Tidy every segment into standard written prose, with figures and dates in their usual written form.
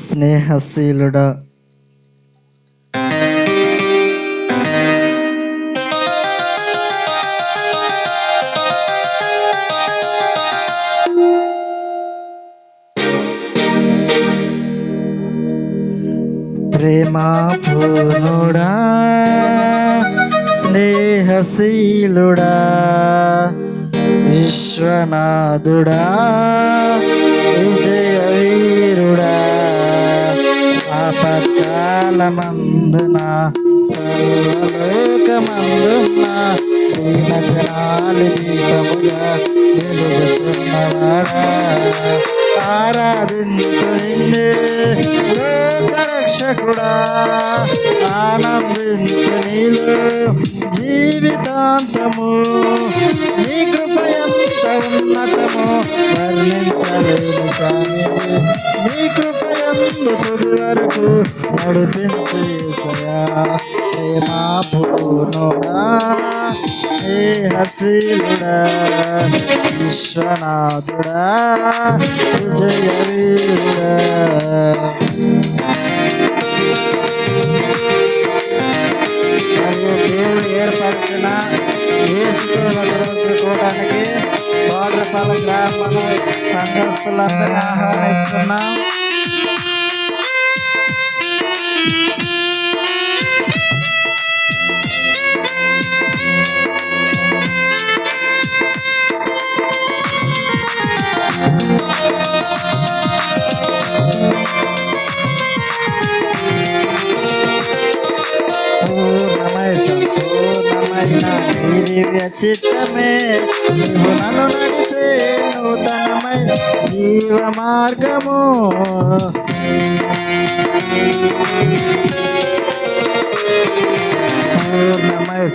స్నేహశీలుడా. ప్రేమా పూర్ణుడా, స్నేహశీలుడా, విశ్వనాథుడా, విజయ వీరుడా, ఆపత్కాలమందున సర్వలోకమందున దీన జనాలి దీపముగా వెలుగుచున్నవాడా, ఆరాధించు నిన్నే లోకరక్షకుడా, ఆనందించు నీలో జీవితాంతము. నీ కృప ఎంత ఉన్నతము వర్ణించలేని స్వామి, నీ కృప ఎందు తుది వరకు నడిపించు యేసయ్యా. ప్రేమా పూర్ణుడా, స్నేహశీలుడా, విశ్వనాథుడా, విజయ వీరుడా. మరియు దేవుడు ఏర్పరిచిన యేసుతో కలుసుకోవడానికి బోర్డరపల్లి గ్రామంలో సంఘస్థులందరినీ ఆహ్వానిస్తున్నాం. సంపూర్ణమైన నీ దివ్య చిత్తమే నీవు నన్ను నడిపే నూతనమైన జీవ మార్గము.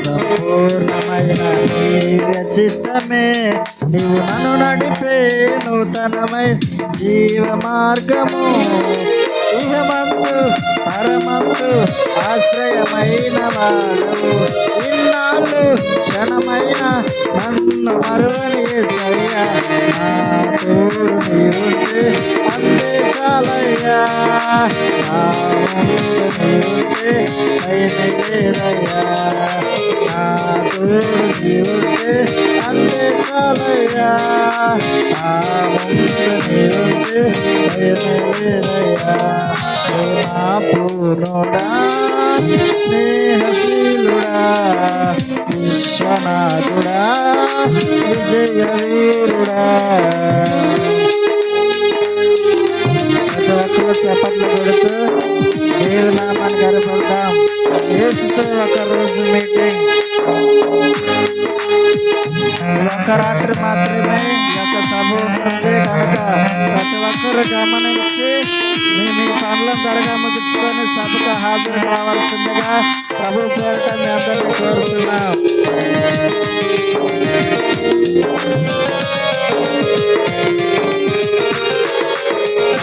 సంపూర్ణమైన దివ్య చిత్తమే నీవు నన్ను నడిపే నూతనమైన జీవ మార్గము. ఇహమందు పరమందు ఆశ్రయమైన వాడవు, ఇన్నాళ్ళు క్షణమైన నన్ను మరువని యేసయ్యా. నా తోడు నీవుంటే అంతే చాలయ్యా, నా ముందు నీవుంటే భయమే లేదయ్యా. నా తోడు నీవుంటే అంతే చాలయ్యా, నా ముందు నీవుంటే భయమే లేదయ్యా. ప్రేమా పూర్ణుడా, స్నేహశీలుడా, విశ్వనాథుడా, విజయ వీరుడా. ప్రతి ఒక్కరు చప్పట్లు కొడుతూ దేవుని నామాన్ని గర్వపడతాం. యేసుతో ఒక రోజు మీటింగ్, ఒక్క రాత్రి మాత్రమే ఈ యొక్క సభ ఉంటుంది కనుక ప్రతి ఒక్కరు గమనించి మీ పనులను త్వరగా ముగించుకొని సభకు హాజరు కావాల్సిందిగా ప్రభు పేరిట మీ అందరినీ కోరుతున్నాం.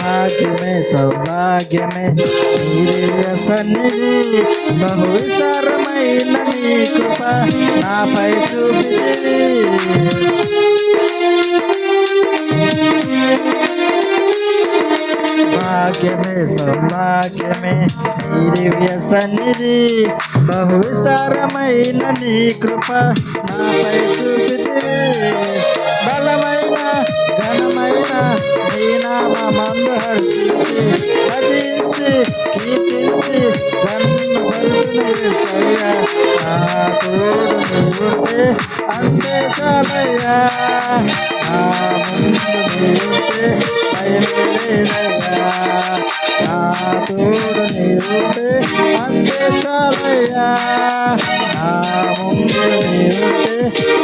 భాగ్యమే సౌభాగ్యమే దివ్య సన్నిధి, బహు విస్తారమైన నీ కృప నాపై చూపితివి. భాగ్యమే సౌభాగ్యమే నీ దివ్య సన్నిధి, బహు విస్తారమైన నీ కృప నాపై చూపితివి. బలమైన ఘనమైన నీ నామమందు హర్షించి భజించి కీర్తించి నన్ను బలుతున్న యేసయ్యా. నా తోడు నీవుంటే అంతే చాలయ్యా, నా ముందు నీవుంటే భయమే లేదయ్యా. నా తోడు నీవుంటే అంతే చాలయ్యా, నా ముందు నీవుంటే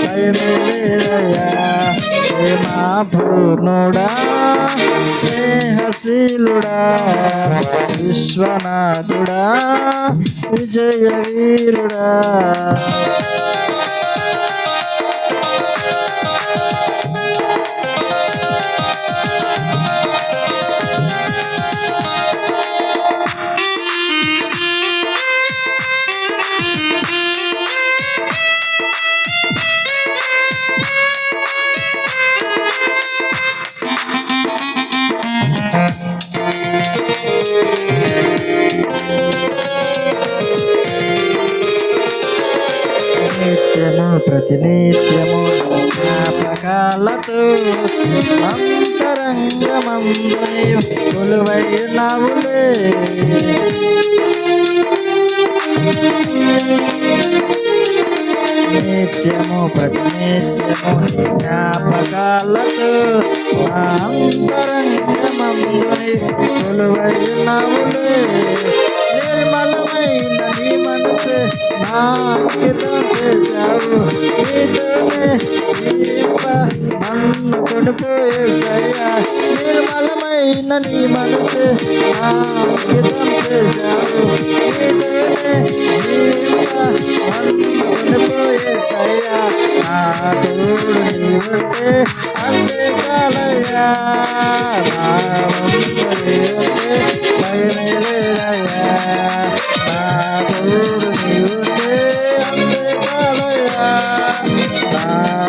భయమే లేదయ్యా. ప్రేమా పూర్ణుడా, స్నేహశీలుడా, విశ్వనాథుడా, విజయ వీరుడా. అంతరంగమందు నీవు కొలువైనావులే. నిత్యము ప్రతినిత్యము జ్ఞాపకాలతో నా అంతరంగమందు నీవు కొలువైనావులే. నిర్మలమైన నీ మనసు నా అంకితం చేశావు. నీతోనే జీవింప నన్ను కొనిపోయేసయ్యా. నిర్మలమైన నీ మనసు నా అంకితం చేశావు. నీతోనే జీవింప నన్ను కొనిపోయేసయ్యా. నా తోడు నీవుంటే అంతే చాలయ్యా. నా వంతు నీవుంటే భయమే లేదయ్యా. నా తోడు నీవుంటే అంతే చాలయ్యా. నా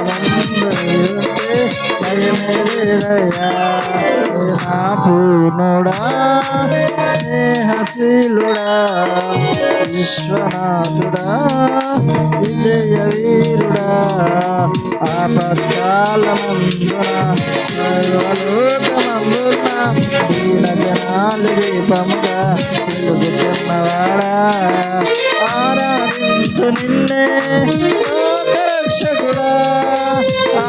వంతు నీవుంటే భయమే లేదయ్యా. నా పూర్ణుడా స్నేహశీలుడా విశ్వనాథుడా విజయ వీరుడా ఆపత్కాలమందున సర్వలోకమందున దీన జనాలు దీపముగా వెలుగుచున్నవాడా. ఆరాధింతు నిన్నే లోకరక్షకుడా.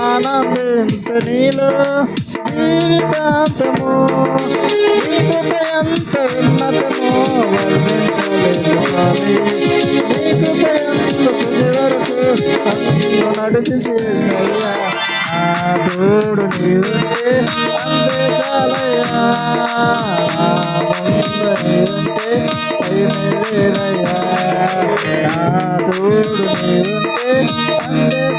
ఆనందింతు నీలో జీవితాంతము. నీ కృప ఎంత ఉన్నతమో వర్ణించలేదు స్వామి. నీ కృప ఎంత తుది వరకు నన్ను నడిపించేసయ్యా. నా తోడు నీవుంటే అంతే చాలయ్యా. నా ముందు నీవుంటే భయమే లేదయ్యా. నా తోడు నీవుంటే అంతే